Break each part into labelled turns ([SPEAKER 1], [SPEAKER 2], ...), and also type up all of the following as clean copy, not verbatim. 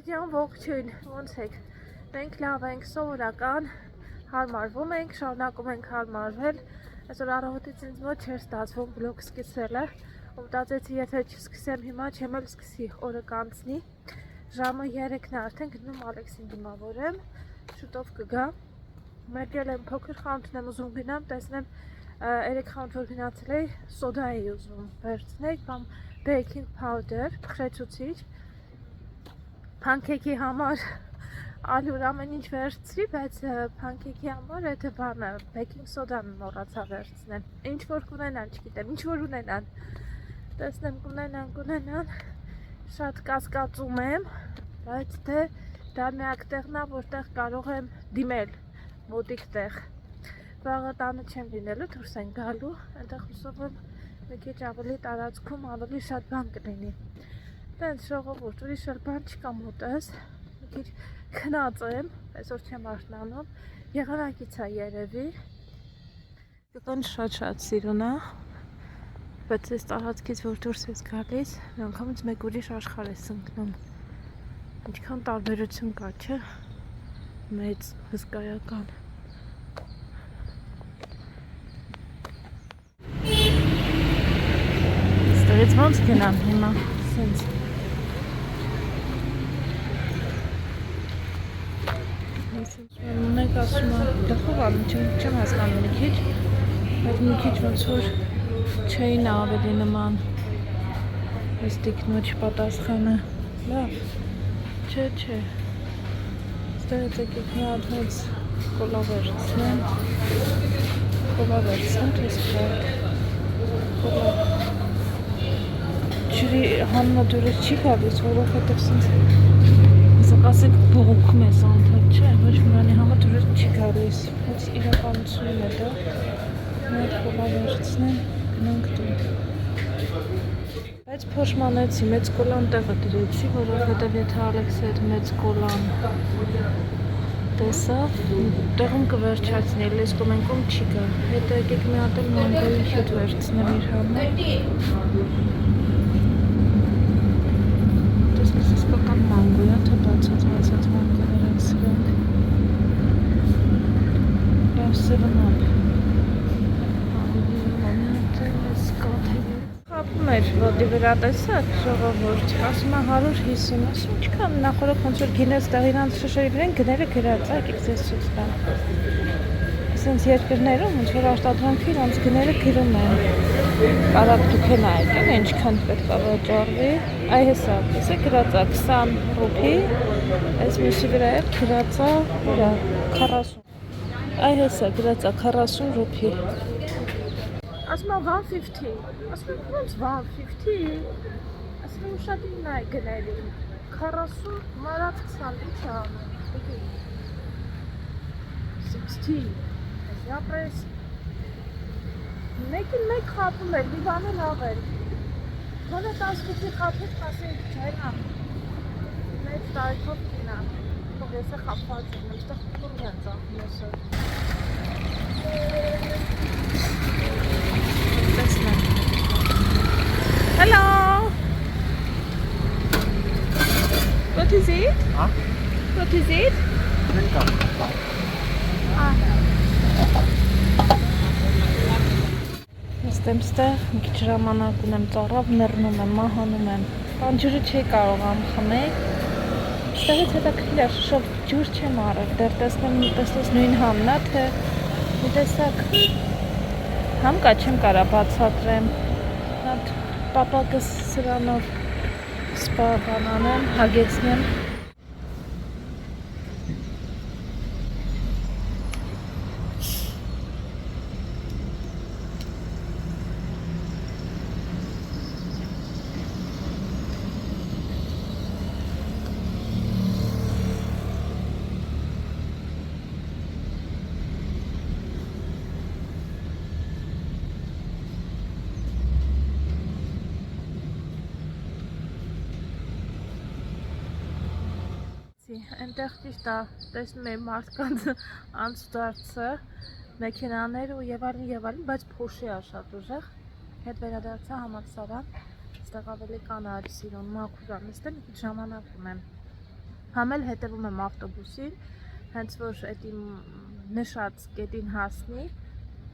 [SPEAKER 1] Ջան, ողջույն, ոնց եք։ Մենք լավ ենք, սովորական, հարմարվում ենք, շարունակում ենք հարմարվել։ Այսօր առավոտից ինձ մոտ չէր ստացվում վլոգ սկսելը, ու մտածեցի, եթե չսկսեմ հիմա, չեմ էլ սկսի, օրը կանցնի։ Ժամը 3-ն է արդեն, գնում Ալեքսին դիմավորեմ, շուտով կգա։ Մեկել եմ փոքր խանութն եմ ուզում գնամ, տեսնեմ երեք խանութ որ գնացել էի, սոդա էի ուզում վերցնել, կամ baking powder, փխրեցուցիչ, փանքեքի համար ալյուր ամեն ինչ վերցրի, բայց փանքեքի համար այդ բանը, baking soda-ն մոռացա վերցնել։ Ինչ որ կունենան, չգիտեմ, ինչ որ ունենան։ Տեսնեմ կունենան, շատ կասկածում եմ, բայց դե դա միակ տեղն է, որտեղ կարող եմ դիմել, մոտիկ տեղ։ Վաղը տանը չեմ լինելու, դուրս են գալու, այնտեղ հուսով եմ մի քիչ ավելի տարածքում ավելի շատ բան կլինի։ Տենց ժողովուրդ, ուրիշ էլ բան չկա մոտս, մի քիչ քնած եմ, այսօր չեմ արթնանում, եղանակից է երևի։ Գտան շատ սիրուն է, բայց այս տարածքից որ դուրս ես գալիս, միանգամից մեկ ուրիշ աշխարհ ես ընկնում։ Ինչքան տարբերություն կա, չէ՞։ Մեծ, հսկայական։ Ստերից ոնց գնամ հիմա, սենց։ Ունեք ասում է, դխով անում, չեմ հասկանում մի քիչ, բայց մի քիչ ոնց որ չէին ավելի նման այս տիկնոջ պատասխանը, լավ, չէ, ստերից եկեք մի հատ մեծ կոլա վերցնեմ, թե սպորտ, կոլա, ջրի հաննա դուրս չի գալիս, որովհետև սենց ասեք բողոքում ես անդադ, չէ, ոչ մի բանի համար դուրս չի գալիս, բայց իրականությունն է դա, մի հատ կոլա վերցնեմ, գնանք տուն։ Բայց փոշմանեցի, մեծ կոլան տեղը դրեցի, որովհետև եթե Ալեքսը այդ մեծ կոլան տեսավ, տեղում կվերջացնի, լեսկում ենքում չի գա, հետո եկեք մի հատ էլ մանգոյի հյութ վերցնեմ իր համար։ Տեսնես իսկական մանգոյ է, թե բացած մանգոյներ են սրանք։ Լավ սևնապ։ Խապում էր ոտի վրա տեսակ ժողովուրդ, ասում է 150, ասում ինչքան նախորդ ոնց որ գինես տեղ իրանց շշերի վրան գները գրած, եկեք ձեզ ցույց տամ։ Ասենց երկրներում ոնց որ արտադրանքի իրանց գները գրում են։ Կարապ դուք էլ նայեք, ինչքան պետք է վաճառվի։ Այ հեսա, տեսեք գրած է 20 ռուփի, այս մյուսի վրա է գրած է 40։ Այ հեսա գրած է 40 ռուփի։ Ասում է 150, ասում եմ ոնց 150, ասում եմ ուշադիր նայ գների, 40 մարած 20, ինչ է անում, 16, ես ապրես, մեկին մեկ խապում էր, մի բանը լավ էր, գոնե 18-ի խապեց, ասենք չայնա, մեծ տարիքով կինա, թող ես է խապված եմ, այստեղ թող են ծախում եսը։ Hello. What is it? Huh? What is it? Եմ ստեղ, մի քիչ ժամանակ ունեմ ծառավ, մեռնում եմ, մահանում եմ։ Բան ջուրը չի կարող ամխմել։ Ստեղից հետաքրքիր է, շշով ջուր չեմ առել, դեռ տեսնես նույն համն է, թե մի տեսակ համ կա չեմ կարա բացատրեմ։ Հատ պապակս սրանով սպա բան անեմ, հագեցնեմ։ Այնտեղ ճիշտ է, տեսնում եմ մարդկանց անցուդարձը, մեքենաներ ու եւ այլն, բայց փոշի է շատ ուժեղ։ Հետ վերադարձա համալսարան, այստեղ ավելի կանաչ սիրուն, մաքուր է, նստել մի քիչ ժամանակ ունեմ։ Համել հետևում եմ ավտոբուսին, հենց որ այդ իմ նշած կետին հասնի,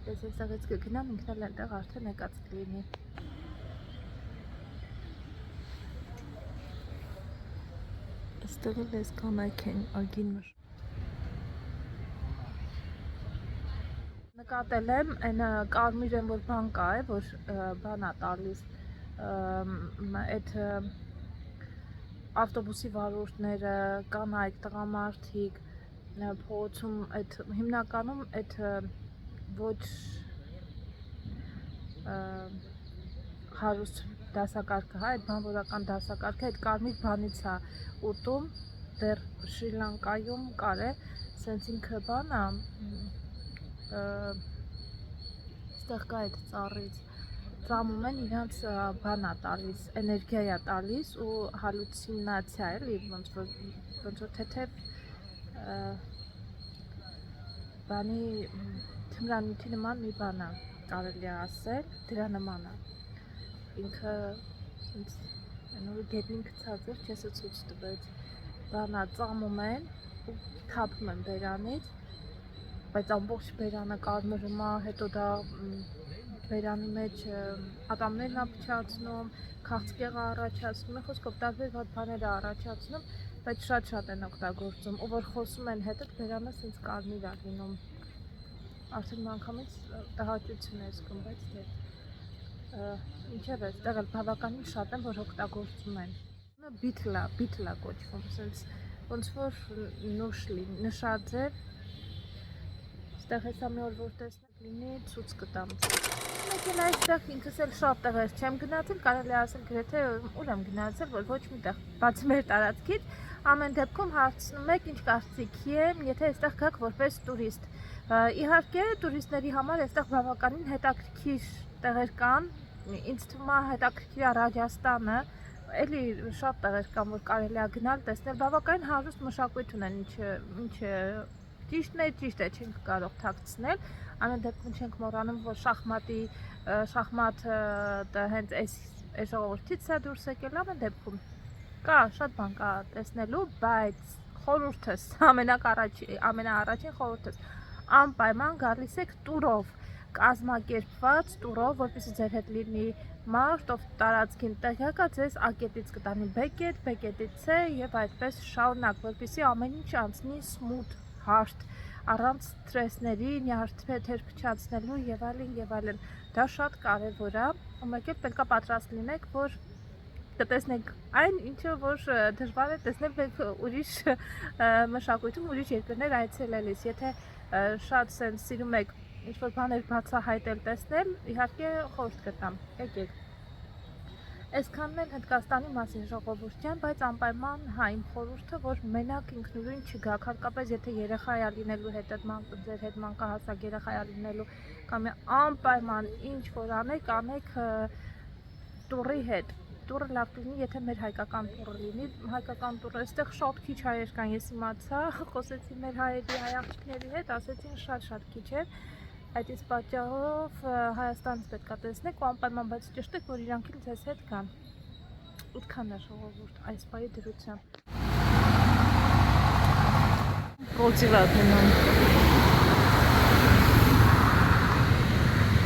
[SPEAKER 1] ես այստեղից կգնամ, ինքն էլ այնտեղ արդեն եկած կլինի։ Այստեղ էլ ես կանայք են ագին մր։ Նկատել եմ, այն կարմիրեն որ բան կա է, որ բան է տալիս, այդ ավտոբուսի վարորդները, կանայք, տղամարդիկ, փողոցում այդ հիմնականում այդ ոչ հարուստ դասակարգը, հա, այդ բանվորական դասակարգը այդ կարմիր բանից է ուտում, դեռ Շրի Լանկայում կար է, սենց ինքը բան է, ստեղ կա այդ ծառից, ծամում են իրանց բան է տալիս, էներգիա է տալիս ու հալուցինացիա էլի, ոնց որ թեթև բանի թմրանյութի նման մի բան է կարելի է ասել, դրա նման է, ինքը նորը գետնին գցած էր, չես ցույց տվեց, բան է ծամում են ու թափում են բերանից, բայց ամբողջ բերանը կարմրում է, հետո դա բերանի մեջ ատամներն է փչացնում, քաղցկեղ է առաջացնում, խոսքով տարբեր վատ բաներ է առաջացնում, բայց շատ են օգտագործում, ու որ խոսում են հետդ բերանը սենց կարմիր է լինում, արդեն անգամից տհաճություն է զգում, բայց դե ինչև է, ստեղ էլ բավականին շատ են, որ օգտագործում են, բիթլա կոչվում, սենց ոնց որ նշած է, ստեղ հեսա մի օր որ տեսնեք լինի ցույց կտամ Մեկենա այստեղ ինքս էլ շատ տեղեր չեմ գնացել, կարելի է ասել գրեթե ուր եմ գնացել, որ ոչ մի տեղ, բացի մեր տարածքից, ամեն դեպքում հարցնում եք ինչ կարծիքի եմ, եթե այստեղ գաք որպես տուրիստ։ Իհարկե, տուրիստների համար այստեղ բավականին հետաքրքիր տեղեր կան, ինձ թվում է հետաքրքիր է Ռաջաստանը, էլի շատ տեղեր կան, որ կարելի է գնալ, տեսնել, բավականին հարուստ մշակույթ ունեն, ինչը ճիշտ է, չենք կարող թաքցնել, ամեն դեպքում չենք մոռանում, որ շախմատը հենց այս ժողովրդից է դուրս եկել, ամեն դեպքում կա, շատ բան կա տեսնելու, բայց խորհուրդս, ամենաառաջին խորհուրդս, անպայման գալիս եք տուրով, կազմակերպված տուրով, որպեսզի ձեր հետ լինի մարդ, ով տարածքին տեղյակ է, ձեզ A կետից կտանի B կետ, B կետից C եւ այդպես շարունակ, որպեսզի ամեն ինչ անցնի սմութ, հարթ, առանց սթրեսների, նյարդեր փչացնելու եւ այլն, դա շատ կարեւոր է, ու մեկ էլ պետք է պատրաստ լինեք, որ կտեսնեք այն ինչը որ դժվար է տեսնել մեկ ուրիշ մշակույթում, ուրիշ երկրներ այցելելիս, եթե շատ սենց սիրում եք ինչ-որ բաներ բացահայտել տեսնել, իհարկե խորհուրդ կտամ, եկեք։ Այսքանն էլ Հնդկաստանի մասին ժողովուրդ ջան, բայց անպայման հա իմ խորհուրդը, որ մենակ ինքնուրույն չգաք, հատկապես եթե երեխա է լինելու ձեր հետ մանկահասակ երեխա է լինելու կամ անպայման ինչ որ անեք տուրի հետ։ Տուրը լավ կլինի, եթե մեր հայկական տուրը լինի, հայկական տուրը, այստեղ շատ քիչ հայեր կան, ես իմացա, խոսեցի մեր հայերի, հայ աղջիկների հետ, ասեցին շատ քիչ է, այդ իսկ պատճառով Հայաստանից պետք է տեսնեք ու անպայման, բայց ճիշտ է, որ իրանք էլ ձեզ հետ կան, ուտքան է ժողովուրդ, այս պայի դրությամբ։ Պրոտիվատնան,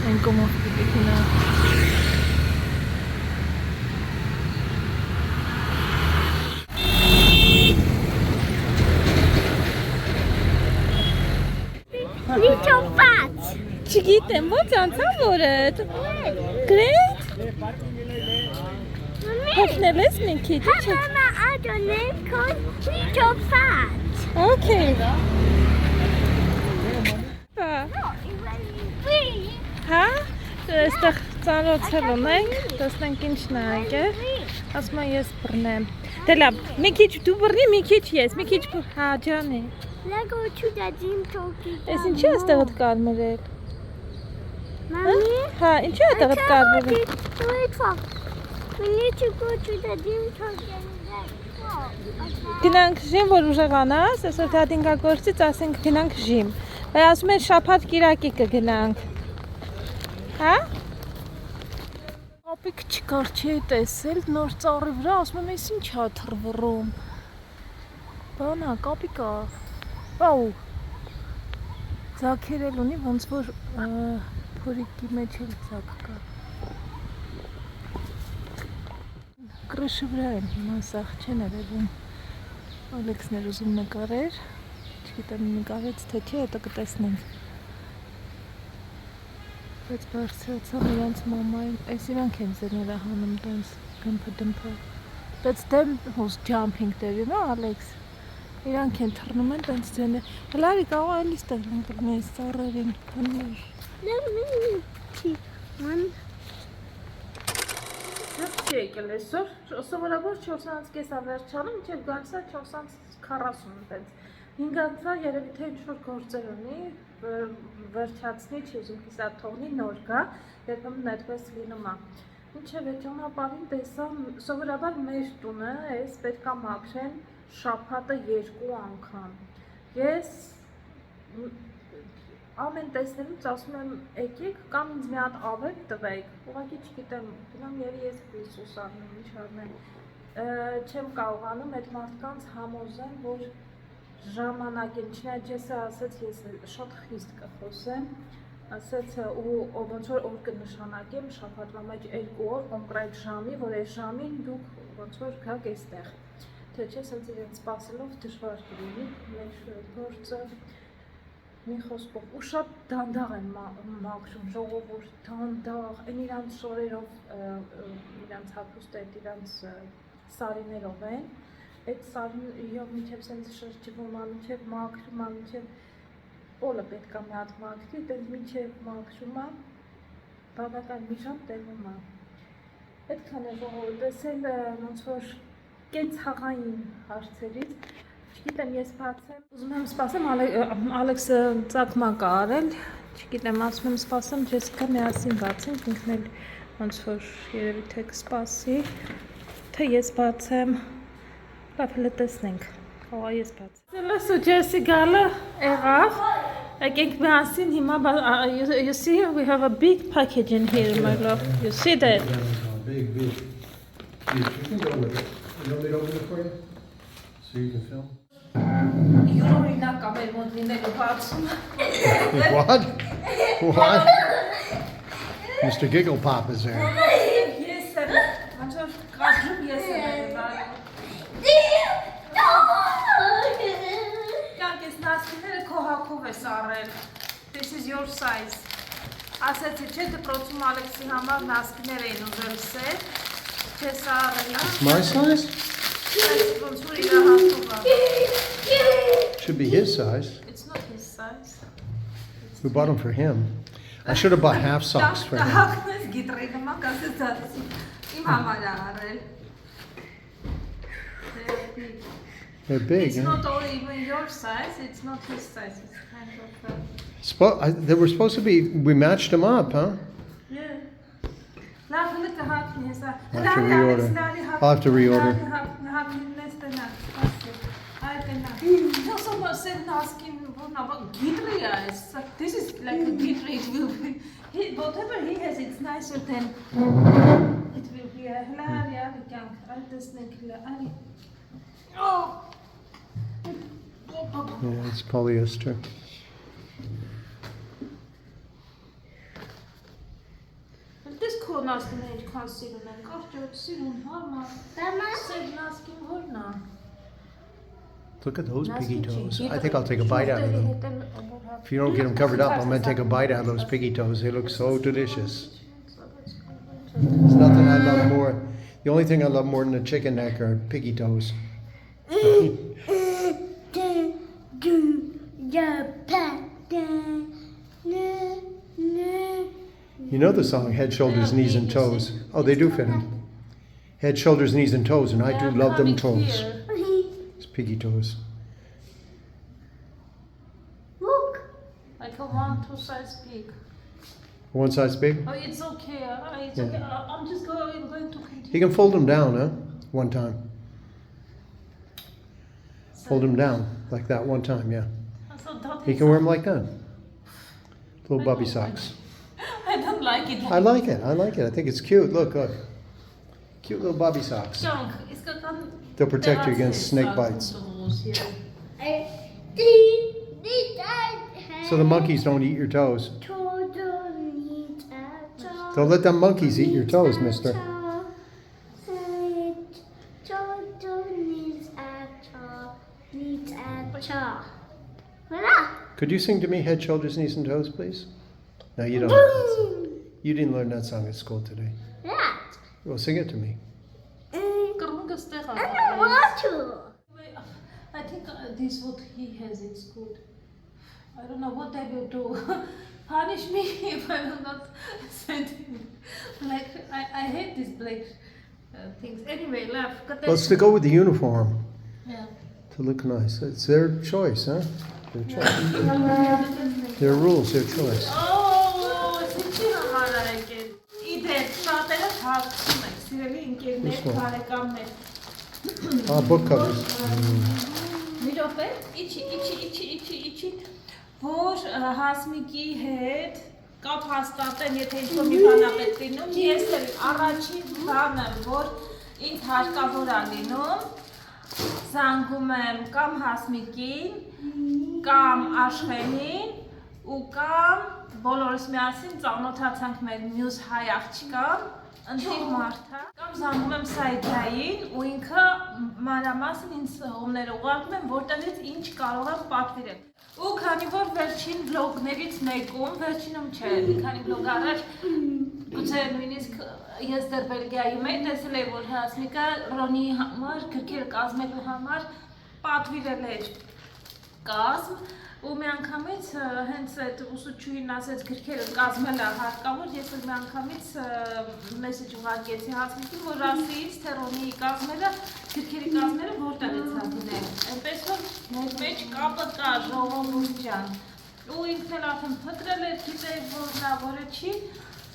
[SPEAKER 1] են կոմով կպիկինա։ Չգիտեմ, ո՞նց անցավ օրդ։ Գրետ։ Հոգնել ես մի քիչ։
[SPEAKER 2] Mama, I don't know because we don't fat.
[SPEAKER 1] Okay։ Հա, այստեղ ծանոթել ունենք, տեսնենք ինչն է եկել։ Ասում եմ ես բռնեմ։ Դե լավ, մի քիչ դու բռնի, մի քիչ ես, մի քիչ հա ջանի։
[SPEAKER 2] Let's go to the gym talking.
[SPEAKER 1] Էս ինչի է այստեղդ կարմրել։
[SPEAKER 2] Mommy?
[SPEAKER 1] Հա, ինչի է այստեղդ կարմրել։
[SPEAKER 2] We need to go to the gym talking.
[SPEAKER 1] Գնանք ժիմ, որ ուժեղանաս, այսօր դադինգա գործից ասենք գնանք ժիմ։ Բայց ասում են շաբաթ կիրակի կգնանք։ Հա? Ապիկ չկար չի տեսել նոր ծառի վրա, ասում եմ ես ինչ է թռվռում։ Բանա, կապիկա։ Վաու։ Ձակերել ունի, ոնց որ փորիկի մեջ էլ ձակ կա։ Կրշի վրա են հիմա սաղ չեն երևում։ Ալեքսն էր ուզում նկարեր, չգիտեմ նկարեց թե չէ, հետո կտեսնենք։ Բայց բարձրացավ իրանց մամային, այս իրանք են ձերները հանում տենց գմփը դմփը։ That's them who's jumping there, you know, Alex? Իրանք են թռնում են տենց ձեներ։ Հլարի կարող է էլի ստեղ ընկրում ես ծառերին։ Ես չի եկել այսօր, սովորաբար 4:30 վերջանում, մինչև գալիս է 4:40 տենց։ 5-ը երևի թե ինչ-որ գործեր ունի, վերջացնի, չի ուզում կիսա թողնի, նոր գա, երբեմն այդպես լինում է։ Մինչև այդ ճանապարհին տեսա, սովորաբար մեր տունը էս պետք է մաքրեն շաբաթը 2 անգամ։ Ես ամեն տեսնելուց ասում եմ եկեք կամ ինձ մի հատ ավել տվեք, ուղղակի չգիտեմ, գնամ եւ ես Հիսուս արնեմ, ինչ արնեմ։ Չեմ կարողանում այդ մարդկանց համոզեմ, որ ժամանակին չնայած ջեսը ասեց ես շատ խիստ կխոսեմ, ասեց ու ոնց որ օր կնշանակեմ շաբաթվա մեջ 2 օր կոնկրետ ժամի, որ այս ժամին դուք ոնց որ գաք այստեղ։ Թե չէ սենց իրենց սպասելով դժվար կլինի մեր գործը մի խոսքով ու շատ դանդաղ են մաքրում ժողովուրդ դանդաղ այն իրանց շորերով իրանց հագուստը իրանց սարիներով են այդ սարիով մինչև սենց շրջվում է մինչև մաքրում է մինչև բոլը պետք է մի հատ մաքրի այդպես մինչև մաքրում է բավական մի ժամ տևում է այդքան է ժողովուրդ տեսել ոնց որ կենցաղային հարցերից, չգիտեմ ես բացեմ, ուզում եմ սպասեմ, Ալեքսը ծակմա կա արել, չգիտեմ ասում եմ սպասեմ, Ջեսիկա միասին բացենք, ինքն էլ ոնց որ երևի թե կսպասի, թե ես բացեմ, լավ հլը տեսնենք, հողա ես բացեմ։ Լսու Ջեսի գալը եղավ, եկենք միասին հիմա, you see we have a big package in here my love, you see that?
[SPEAKER 3] Big. You can go with it. You want me to open it for you? So you can film? What? What? Mr. Giggle Pop is there.
[SPEAKER 1] This is your size. Ասեցի չէ դպրոցում Ալեքսի համար նասկիներ էին ուզել սեր, չես առել,
[SPEAKER 3] It's my size?
[SPEAKER 1] ոնց որ իրա հաստուղ է։
[SPEAKER 3] Should be his size.
[SPEAKER 1] It's not his size.
[SPEAKER 3] We bought them for him. I should have bought half socks for him.
[SPEAKER 1] Հակնես գիտրի նման կասեց դատսի, իմ համար է առել։
[SPEAKER 3] They're big.
[SPEAKER 1] It's not only even your size, it's not his size, it's kind of
[SPEAKER 3] They were supposed to be, we matched them up, huh?
[SPEAKER 1] Yeah. I'll
[SPEAKER 3] have to reorder.
[SPEAKER 1] This is like a guitar, it will be, whatever he has, it's nicer than, it will be a Oh!
[SPEAKER 3] Yeah, it's polyester.
[SPEAKER 1] This cool naskin range can't see the man. After soon, Mama. Said naskin horna.
[SPEAKER 3] Look at those piggy toes. I think I'll take a bite out of them. If you don't get them covered up, I'm going to take a bite out of those piggy toes. They look so delicious. There's nothing I love more. The only thing I love more than a chicken neck are piggy toes. You know the song Head, Shoulders, Knees and Toes. Oh, they do fit him. Head, Shoulders, Knees and Toes, and I do love them toes. It's piggy toes.
[SPEAKER 1] Look! Like a 1-2 size pig.
[SPEAKER 3] One size big?
[SPEAKER 1] Oh, it's okay. It's okay. I'm just going to continue.
[SPEAKER 3] You can fold them down, huh? One time. Fold them down like that one time, yeah. You can wear them like that. Little bubby socks.
[SPEAKER 1] I don't like it.
[SPEAKER 3] I like it. I like it. I think it's cute. Look. Cute little bubby socks. They'll protect you against snake bites.
[SPEAKER 1] toes, yeah.
[SPEAKER 3] So the monkeys don't eat your toes. Don't let them monkeys eat your toes, mister. Could you sing to me Head, Shoulders, Knees and Toes, please? No, you don't. You didn't learn that song at school today.
[SPEAKER 2] Yeah.
[SPEAKER 3] Well, sing it to me.
[SPEAKER 2] I don't want to.
[SPEAKER 1] I think this what he has it's good. I don't know what I will do. Punish me if I will not send him. Like I hate these black things. Anyway, laugh.
[SPEAKER 3] Well, it's to go with the uniform.
[SPEAKER 1] Yeah.
[SPEAKER 3] To look nice. It's their choice, huh? Their choice. Their rules, their choice.
[SPEAKER 1] Oh, սիչի համար եկել։ Իդեպ շատերը թաքցում են, սիրելի ընկերներ, բարեկամներ։
[SPEAKER 3] Ah, book covers.
[SPEAKER 1] Մի րոպե, իչի, որ Հասմիկի հետ կապ հաստատեն, եթե ինչ-որ մի բան ա պետք լինում, ես էլ առաջին բանը, որ ինձ հարկավոր ա լինում, զանգում եմ կամ Հասմիկին, կամ Աշխենին, ու կամ բոլորս միասին ծանոթացանք մեր մյուս հայ աղջկան, ընտիր մարդը, կամ զանգում եմ Սայդային, ու ինքը մանրամասն ինձ հողումները ուղարկում եմ, որտեղից ինչ կարող եմ պատվիրել։ Ու քանի որ վերջին վլոգներից մեկում, վերջինում չէ, մի քանի վլոգ առաջ, գուցե նույնիսկ ես դեռ Բելգիայում էի, տեսել էի, որ Հասմիկը Ռոնիի համար, գրքեր կազմելու համար պատվիրել էր կազմ, ու մի անգամից հենց այդ ուսուցչուհին ասեց գրքերը կազմելը հարկավոր, ես էլ մի անգամից մեսեջ ուղարկեցի Հասմիկին, որ ասից թե Ռոնիի կազմելը, գրքերի կազմելը որտեղից ա գնել, այնպես որ մեր մեջ կապը կա, ժողովուրդ ջան, ու ինքն էլ արդեն փտրել էր, գիտեր, որ նա որը չի,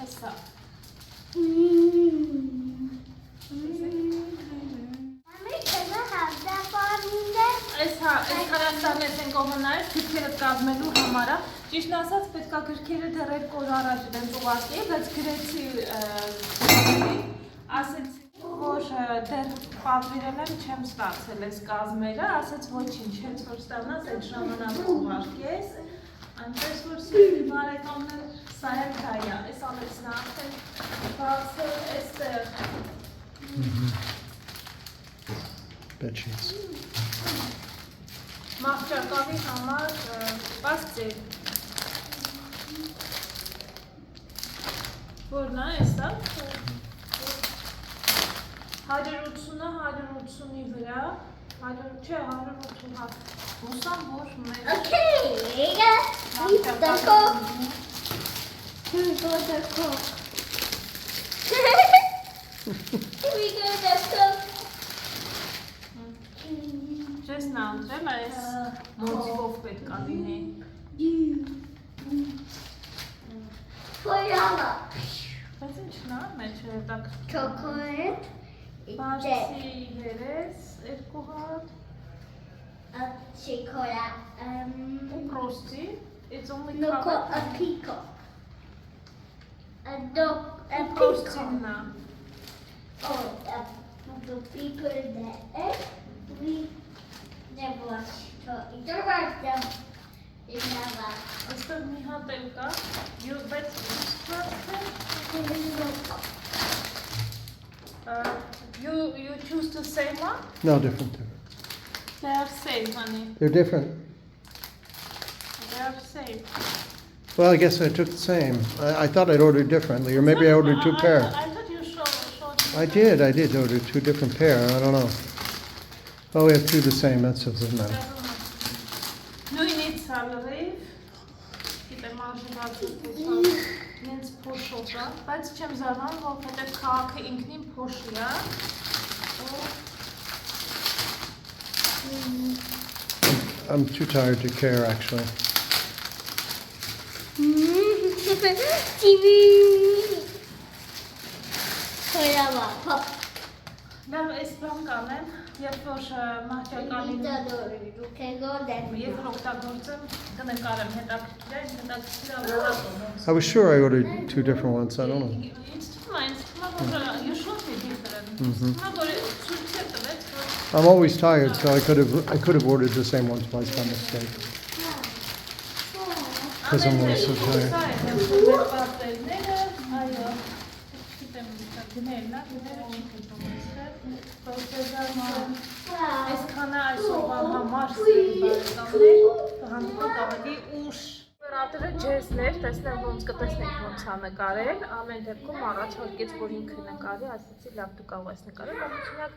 [SPEAKER 1] այսա։ Այս հարաստանես ենք օվնայից գրքերըտ կազմելու համարա, ճիշտն ասած պետք է գրքերը դեռ 2 օր առաջ դենց ուղարկեի, բայց գրեցի ասեցի, որ դեռ պատվիրել եմ չեմ ստացել այս կազմերը, ասեց ոչինչ, հենց որ ստանաս այդ ժամանակ ուղարկես, այնպես որ սիրելի բարեկամներ, սա էլ կայա, այս Ալեքսն արդեն բացել էստեղ։
[SPEAKER 3] Bed sheets.
[SPEAKER 1] Մաղճակալի համար պաստել, որն է էսա, 180-ը 180-ի վրա, 180 հատ, ուսամ, որ մեր Չես նա ընտրել, այս մոծիվով պետք ա լինի։ Բայց ինչն է, մեջ տակ
[SPEAKER 2] Chocolate.
[SPEAKER 1] բարձի երես, 2 հատ,
[SPEAKER 2] Chocolate.
[SPEAKER 1] ու պրոստի, it's only
[SPEAKER 2] No,
[SPEAKER 1] covered.
[SPEAKER 2] a peacock. A peacock.
[SPEAKER 1] Պրոստին նա։
[SPEAKER 2] Oh, the people there. We never watched it. Don't watch them. They never.
[SPEAKER 1] Այստեղ մի հատ էլ կա, բայց you choose the same one?
[SPEAKER 3] No, different.
[SPEAKER 1] They are same, honey.
[SPEAKER 3] They're different.
[SPEAKER 1] They are same.
[SPEAKER 3] Well, I guess I took the same. I thought I'd ordered differently, or maybe I ordered 2 pair.
[SPEAKER 1] I thought you showed
[SPEAKER 3] I did order 2 different pair. I don't know. Oh, we have 2 the same. That's doesn't matter.
[SPEAKER 1] Նույնից սալրիվ, գիտեմ արժևացում նենց փոշով է, բայց չեմ զարմանում, որովհետև քաղաքը ինքնին փոշի է,
[SPEAKER 3] I'm too tired to care, actually.
[SPEAKER 2] TV. Pop.
[SPEAKER 1] լավ այս բան կանեմ, երբ որ մահճակալին Երբ որ օգտագործեմ, կնկարեմ հետաքրքիր
[SPEAKER 3] I was sure I ordered 2 different ones. I don't know.
[SPEAKER 1] Ինձ թվում է, որ you should be different. Ինձ թվում է, որ ցույց է տվեց, որ
[SPEAKER 3] I'm always tired, so I could have ordered the same one twice by mistake. Because I'm always so tired.
[SPEAKER 1] Ռադերը ջեսներ, տեսնեմ ոնց կտեսնենք ոնց է նկարել, ամեն դեպքում առաջարկեց, որ ինքը նկարի, ասեցի լավ դու կարող ես նկարել, օրինակ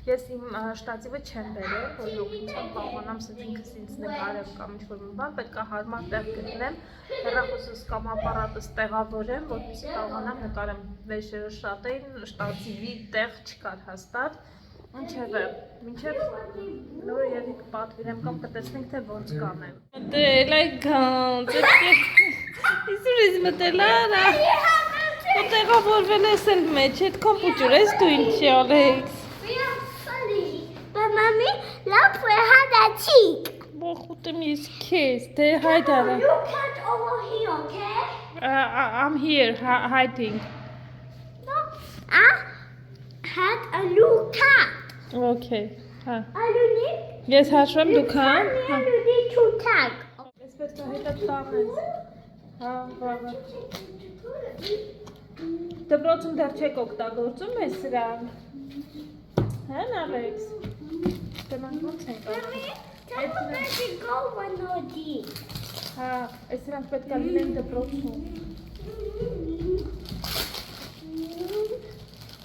[SPEAKER 1] ես իմ շտատիվը չեմ բերել, որ օգնությամբ կարողանամ սենց ինքս ինձ նկարել կամ ինչ-որ մի բան, պետք է հարմար տեղ գտնեմ, հեռախոսս կամ ապարատս տեղավորեմ, որպեսզի կարողանամ նկարեմ, վերջերս շատ էին, շտատիվի տեղ չկար հաստատ, ինչևէ, մինչև նորը եւի կպատվիրեմ կամ կտեսնենք թե ոնց կանեմ։ Դե like Իսուր ես մտելարա։ Ու տեղավորվել ես էլ մեջ, այդ կոմպյուտեր ես դու ինչի Ալեքս։
[SPEAKER 2] We are funny. But mommy, look, we had a cheek.
[SPEAKER 1] Բոխուտեմ ես քեզ, դե հայդարա։
[SPEAKER 2] You can't over here, okay?
[SPEAKER 1] I'm here hiding.
[SPEAKER 2] No, I had a look at.
[SPEAKER 1] Okay. Հա։
[SPEAKER 2] I don't need.
[SPEAKER 1] Ես հաշվեմ դու քան։
[SPEAKER 2] I don't need to tag.
[SPEAKER 1] Ես պետք է հետը տանես։ Հա, բավա։ Դպրոցում դեռ չեք օգտագործում ես սրան։ Հա, Ալեքս։ Դրանք ոնց են
[SPEAKER 2] Mommy,
[SPEAKER 1] կարող։
[SPEAKER 2] tell me where to go when you're deep.
[SPEAKER 1] Հա, այս սրանք պետք է լինեն դպրոցում։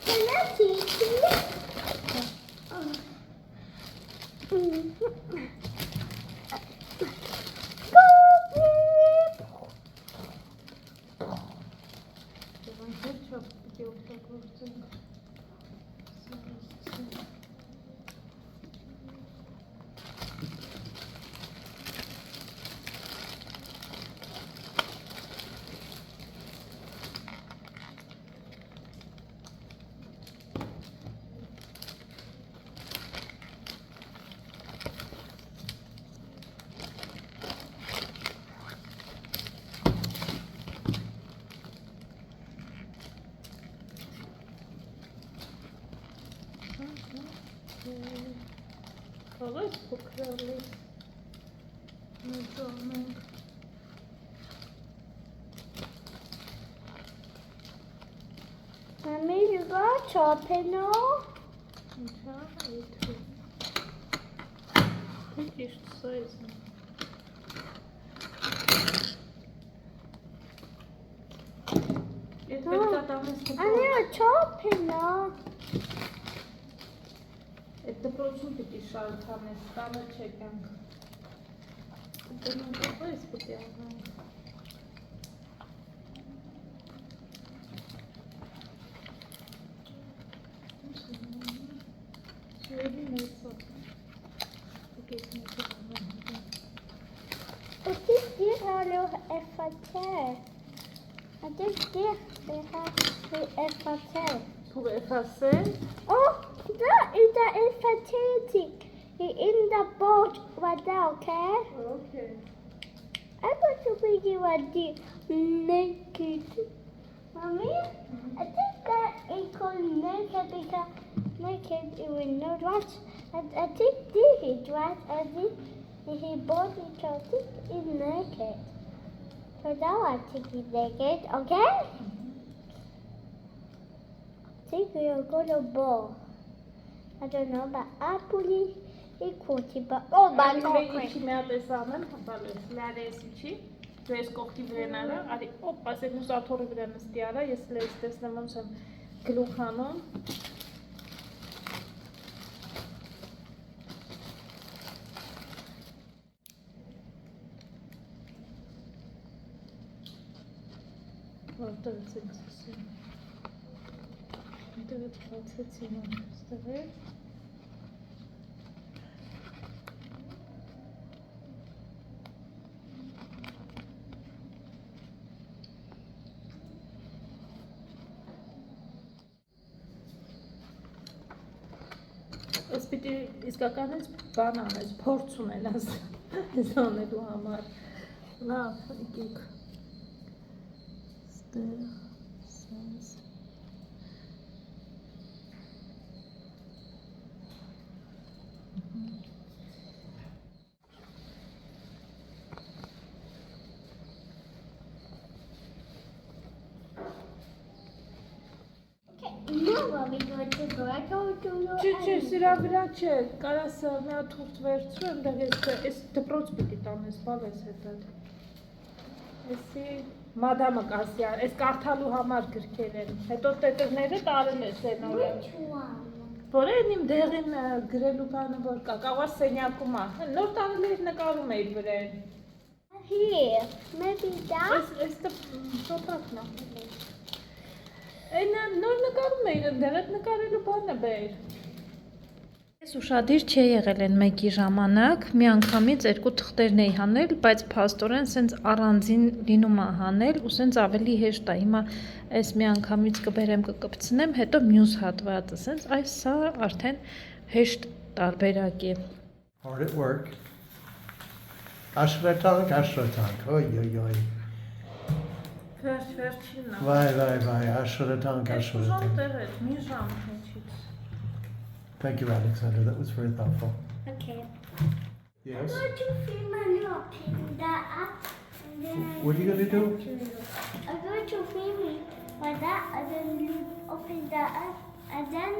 [SPEAKER 2] Can I teach you?
[SPEAKER 1] Let's book early.
[SPEAKER 2] Mommy, you got chopping now? I need a chopping now.
[SPEAKER 1] Это допроцում պիտի շարքանես, տանը չեկանք։ Դրանք ո՞րս պիտի անենք։ Շերի մեծը։
[SPEAKER 2] Wat is dit hallo effacer? Wat is dit? We gaan effacer.
[SPEAKER 1] Hoe effacer?
[SPEAKER 2] Oh, that is the effacetic. In the boat right now, okay?
[SPEAKER 1] Okay.
[SPEAKER 2] I got to make you a deep naked. Mommy, I think that it called naked because naked it will not watch. I think this is right. I think his body can think is naked. So now I think it's naked, okay? I think we are going to ball. I don't know, but I believe equal to but oh, but
[SPEAKER 1] Ինչի մի հատ ես անեմ, հապալես, լարեսի չի, դու ես կողքի վրեն արա, արի, օպ, ասեք մուս աթորի վրա նստի արա, ես լես տեսնեմ ոնց եմ գլուխ անում։ Որտեղից ենք սկսում։ Որտեղից բացեցին ստեղ։ Ես պիտի իսկական ես բան անես, փորձ ունենաս ես անելու համար։ Լավ, եկեք։ Ստեղ, սենց։
[SPEAKER 2] Mommy, go to go.
[SPEAKER 1] Չէ, սրա վրա չէ, կարաս մի հատ թուրք վերցրու, այնտեղ էս դպրոց պիտի տանես, բալ ես հետը։ Էսի մադամը կասի, էս կարդալու համար գրքեր են, հետո տետրները տարել ես են օրը։
[SPEAKER 2] Which one?
[SPEAKER 1] Որ են իմ դեղին գրելու բանը որ կա, կաղար սենյակում է, նոր տարել էր նկարում էիր վրեն։
[SPEAKER 2] Here, maybe that.
[SPEAKER 1] Էս տոպակն է։ Այնա նոր նկարում էիր ընդեղ, այդ նկարելու բանը բեր։ Ես ուշադիր չի եղել են մեկի ժամանակ, մի անգամից երկու թղթերն էի հանել, բայց փաստորեն սենց առանձին լինում է հանել ու սենց ավելի հեշտ է։ Հիմա այս մի անգամից կբերեմ կկպցնեմ, հետո մյուս հատվածը, սենց այս սա արդեն հեշտ տարբերակ է։
[SPEAKER 3] Hard at work. Ashratank. Oi.
[SPEAKER 1] Վերջինն է։
[SPEAKER 3] Vai. Ashratank.
[SPEAKER 1] տեղ է, մի ժամ հնչից։
[SPEAKER 3] Thank you, Alexander. That was very thoughtful.
[SPEAKER 2] Okay.
[SPEAKER 3] Yes.
[SPEAKER 2] I'm going to fill my up in that up. And then
[SPEAKER 3] What are you gonna do?
[SPEAKER 2] I'm going to fill me like that and then open that up and then